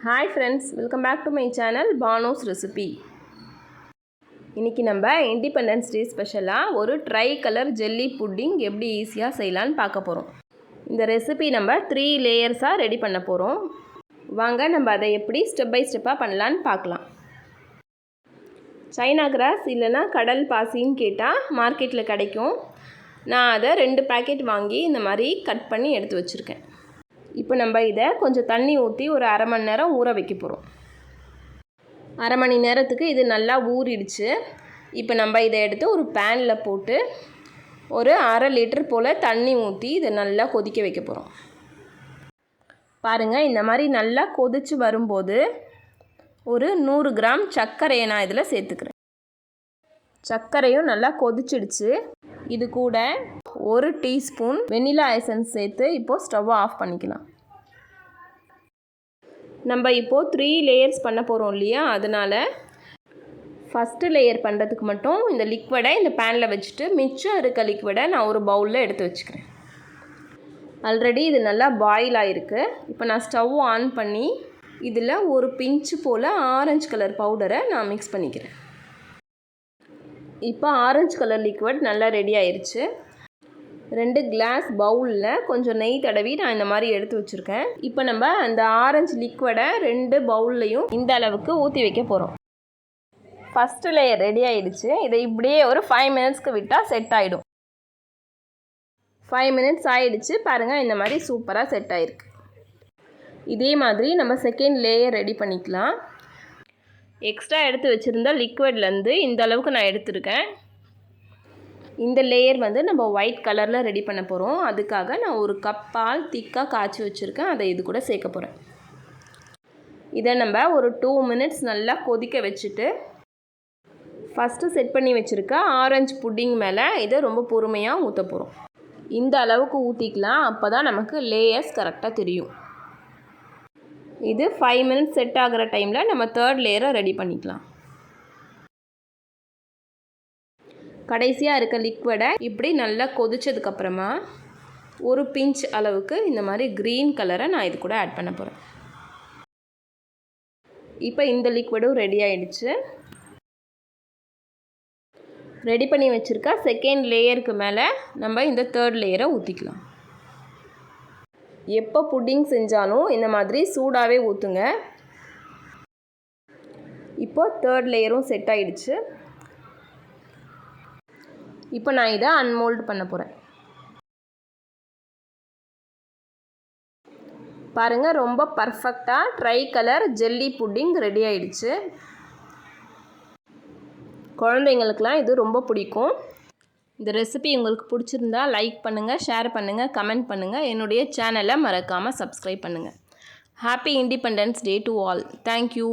Hi friends, welcome back to my channel Banu's recipe. இன்னைக்கு நம்ம independence day ஸ்பெஷலாக ஒரு ட்ரைகலர் ஜெல்லி புட்டிங் எப்படி ஈஸியாக செய்யலான்னு பார்க்க போகிறோம். இந்த ரெசிபி நம்ம 3 லேயர்ஸாக ரெடி பண்ண போகிறோம். வாங்க நம்ம அதை எப்படி ஸ்டெப் பை ஸ்டெப்பாக பண்ணலான்னு பார்க்கலாம். சைனா கிராஸ் இல்லைனா கடல் பாசின்னு கேட்டால் மார்க்கெட்டில் கிடைக்கும். நான் அதை 2 பேக்கெட் வாங்கி இந்த மாதிரி கட் பண்ணி எடுத்து வச்சுருக்கேன். இப்போ நம்ம இதை கொஞ்சம் தண்ணி ஊற்றி ஒரு அரை மணி நேரம் ஊற வைக்க போகிறோம். அரை மணி நேரத்துக்கு இது நல்லா ஊறிடுச்சு. இப்போ நம்ம இதை எடுத்து ஒரு பேனில் போட்டு ஒரு அரை லிட்டர் போல் தண்ணி ஊற்றி இதை நல்லா கொதிக்க வைக்க போகிறோம். பாருங்கள், இந்த மாதிரி நல்லா கொதித்து வரும்போது ஒரு 100 கிராம் சர்க்கரையை நான் இதில் சேர்த்துக்கிறேன். சர்க்கரையும் நல்லா கொதிச்சிடுச்சு. இது கூட 1 டீஸ்பூன் வெனிலா எசன்ஸ் சேர்த்து இப்போது ஸ்டவ்வை ஆஃப் பண்ணிக்கலாம். நம்ம இப்போது 3 லேயர்ஸ் பண்ண போகிறோம் இல்லையா, அதனால் ஃபஸ்ட்டு லேயர் பண்ணுறதுக்கு மட்டும் இந்த லிக்விடை இந்த பேனில் வச்சுட்டு மிச்சம் இருக்க லிக்விடை நான் ஒரு பவுலில் எடுத்து வச்சுக்கிறேன். ஆல்ரெடி இது நல்லா பாயில் ஆகிருக்கு. இப்போ நான் ஸ்டவ் ஆன் பண்ணி இதில் ஒரு பிஞ்சு போல் ஆரஞ்சு கலர் பவுடரை நான் மிக்ஸ் பண்ணிக்கிறேன். இப்போ ஆரஞ்சு கலர் லிக்விட் நல்லா ரெடி ஆயிடுச்சு. 2 கிளாஸ் பவுலில் கொஞ்சம் நெய் தடவி நான் இந்த மாதிரி எடுத்து வச்சுருக்கேன். இப்போ நம்ம அந்த ஆரஞ்சு லிக்விடை 2 பவுல்லையும் இந்த அளவுக்கு ஊற்றி வைக்க போகிறோம். ஃபஸ்ட்டு லேயர் ரெடி ஆகிடுச்சு. இதை இப்படியே ஒரு 5 மினிட்ஸ்க்கு விட்டால் செட் ஆகிடும். 5 மினிட்ஸ் ஆகிடுச்சு. பாருங்கள், இந்த மாதிரி சூப்பராக செட் ஆகிருக்கு. இதே மாதிரி நம்ம செகண்ட் லேயர் ரெடி பண்ணிக்கலாம். எக்ஸ்ட்ரா எடுத்து வச்சுருந்த லிக்விட்லேருந்து இந்த அளவுக்கு நான் எடுத்துருக்கேன். இந்த லேயர் நம்ம ஒயிட் கலரில் ரெடி பண்ண போகிறோம். அதுக்காக நான் ஒரு கப் பால் திக்காக காய்ச்சி வச்சுருக்கேன். அதை இது கூட சேர்க்க போகிறேன். இதை நம்ம ஒரு 2 மினிட்ஸ் நல்லா கொதிக்க வச்சுட்டு ஃபஸ்ட்டு செட் பண்ணி வச்சுருக்க ஆரஞ்சு புட்டிங் மேலே இதை ரொம்ப பொறுமையாக ஊற்ற போகிறோம். இந்த அளவுக்கு ஊற்றிக்கலாம். அப்போ தான் நமக்கு லேயர்ஸ் கரெக்டாக தெரியும். இது 5 மினிட்ஸ் செட் ஆகிற டைமில் நம்ம 3rd லேயரை ரெடி பண்ணிக்கலாம். கடைசியாக இருக்க லிக்விடை இப்படி நல்லா கொதிச்சதுக்கப்புறமா ஒரு பிஞ்ச் அளவுக்கு இந்த மாதிரி க்ரீன் கலரை நான் இது கூட ஆட் பண்ண போகிறேன். இப்போ இந்த லிக்விடும் ரெடி ஆகிடுச்சு. ரெடி பண்ணி வச்சுருக்க செகண்ட் லேயருக்கு மேலே நம்ம இந்த 3rd லேயரை ஊற்றிக்கலாம். எப்போ புட்டிங் செஞ்சாலும் இந்த மாதிரி சூடாகவே ஊற்றுங்க. இப்போ 3rd லேயரும் செட் ஆகிடுச்சு. இப்போ நான் இதை அன்மோல்டு பண்ண போகிறேன். பாருங்கள், ரொம்ப பர்ஃபெக்டாக ட்ரைகலர் ஜெல்லி புட்டிங் ரெடி ஆகிடுச்சு. குழந்தைங்களுக்கெலாம் இது ரொம்ப பிடிக்கும். இந்த ரெசிபி உங்களுக்கு பிடிச்சிருந்தா லைக் பண்ணுங்கள், ஷேர் பண்ணுங்கள், கமெண்ட் பண்ணுங்கள். என்னுடைய சேனலை மறக்காமல் சப்ஸ்கிரைப் பண்ணுங்கள். Happy independence day to all. Thank you.